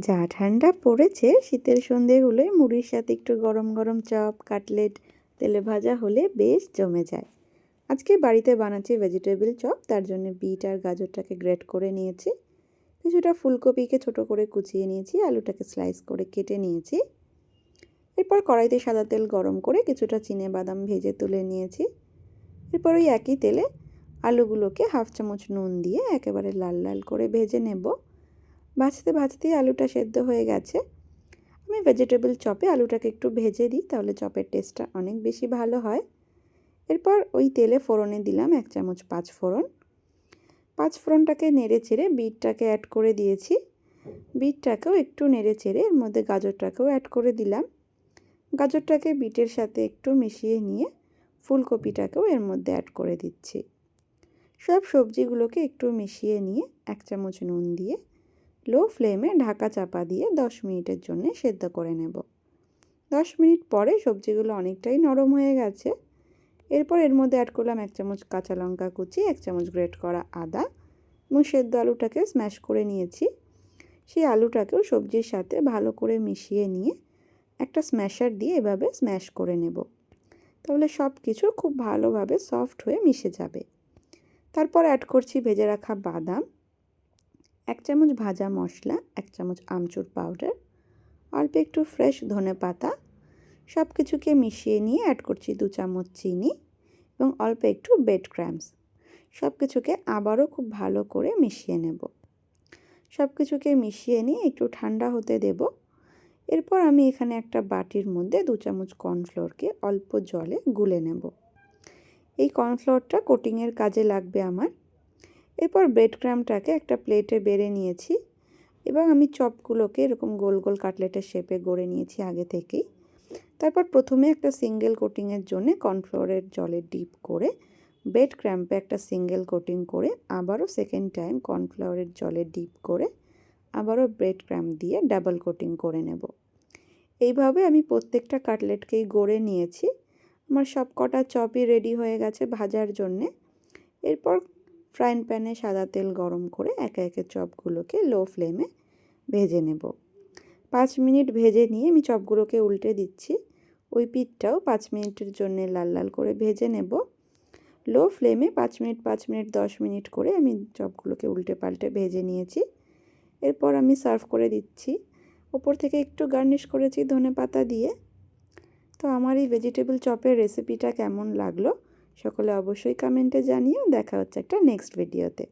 যা ঠান্ডা পড়েছে শীতের সন্ধেগুলোয় মুড়ির সাথে একটু গরম গরম চপ, কাটলেট, তেলে ভাজা হলে বেশ জমে যায়। আজকে বাড়িতে বানাচ্ছি ভেজিটেবল চপ। তার জন্য বিট আর গাজরটাকে গ্রেট করে নিয়েছি, কিছুটা ফুলকপিকে ছোট করে কুচিয়ে নিয়েছি, আলুটাকে স্লাইস করে কেটে নিয়েছি। এরপর কড়াইতে সাদা তেল গরম করে কিছুটা চিনেবাদাম ভেজে তুলে নিয়েছি। এরপর ওই একই তেলে আলুগুলোকে হাফ চামচ নুন দিয়ে একেবারে লাল লাল করে ভেজে নেব। ভাজতে ভাজতেই আলুটা সেদ্ধ হয়ে গেছে। আমি ভেজিটেবল চপে আলুটাকে একটু ভেজে দিই, তাহলে চপের টেস্টটা অনেক বেশি ভালো হয়। এরপর ওই তেলে ফোড়নে দিলাম 1 চামচ পাঁচফোড়ন। পাঁচফোড়নটাকে নেড়ে চেড়ে বিটটাকে অ্যাড করে দিয়েছি। বিটটাকেও একটু নেড়ে চেড়ে এর মধ্যে গাজরটাকেও অ্যাড করে দিলাম। গাজরটাকে বিটের সাথে একটু মিশিয়ে নিয়ে ফুলকপিটাকেও এর মধ্যে অ্যাড করে দিচ্ছি। সব সবজিগুলোকে একটু মিশিয়ে নিয়ে 1 চামচ নুন দিয়ে লো ফ্লেমে ঢাকা চাপা দিয়ে 10 মিনিটের জন্য সেদ্ধ করে নেব। 10 মিনিট পরে সবজিগুলো অনেকটাই নরম হয়ে গেছে। এরপর এর মধ্যে অ্যাড করলাম 1 চামচ কাঁচা লঙ্কা কুচি, 1 চামচ গ্রেট করা আদা এবং সেদ্ধ আলুটাকে স্ম্যাশ করে নিয়েছি। সেই আলুটাকেও সবজির সাথে ভালো করে মিশিয়ে নিয়ে একটা স্ম্যাশার দিয়ে এভাবে স্ম্যাশ করে নেব। তাহলে সব কিছু খুব ভালোভাবে সফট হয়ে মিশে যাবে। তারপর অ্যাড করছি ভেজে রাখা বাদাম, 1 চামচ ভাজা মশলা, 1 চামচ আমচুর পাউডার, অল্প একটু ফ্রেশ ধনেপাতা। সব কিছুকে মিশিয়ে নিয়ে অ্যাড করছি 2 চামচ চিনি এবং অল্প একটু ব্রেড ক্রাম্বস। সব কিছুকে আবারও খুব ভালো করে মিশিয়ে নেব। সব কিছুকে মিশিয়ে নিয়ে একটু ঠান্ডা হতে দেব। এরপর আমি এখানে একটা বাটির মধ্যে 2 চামচ কর্নফ্লোরকে অল্প জলে গুলে নেব। এই কর্নফ্লোরটা কোটিংয়ের কাজে লাগবে আমার। এরপর ব্রেড ক্রাম্বটাকে একটা প্লেটে বেড়ে নিয়েছি এবং আমি চপগুলোকে এরকম গোল গোল কাটলেটের শেপে গড়ে নিয়েছি আগে থেকেই। তারপর প্রথমে একটা সিঙ্গেল কোটিংয়ের জন্য কর্নফ্লোরের জলে ডিপ করে ব্রেড ক্রাম্বে একটা সিঙ্গেল কোটিং করে আবারও সেকেন্ড টাইম কর্নফ্লাওয়ারের জলে ডিপ করে আবারও ব্রেড ক্রাম্ব দিয়ে ডাবল কোটিং করে নেব। এইভাবে আমি প্রত্যেকটা কাটলেটকেই গড়ে নিয়েছি। আমার সব কটা চপই রেডি হয়ে গেছে ভাজার জন্যে। এরপর ফ্রাইং প্যানে সাদা তেল গরম করে একে একে চপগুলোকে লো ফ্লেমে ভেজে নেব। 5 মিনিট ভেজে নিয়ে আমি চপগুলোকে উল্টে দিচ্ছি। ওই পিঠটাও 5 মিনিটের জন্য লাল লাল করে ভেজে নেব। লো ফ্লেমে 5 মিনিট 10 মিনিট করে আমি চপগুলোকে উল্টে পাল্টে ভেজে নিয়েছি। এরপর আমি সার্ভ করে দিচ্ছি। ওপর থেকে একটু গার্নিশ করেছি ধনেপাতা দিয়ে। তো আমার এই ভেজিটেবল চপের রেসিপিটা কেমন লাগলো সকলে অবশ্যই কমেন্টে জানিও। দেখা হচ্ছে একটা নেক্সট ভিডিওতে।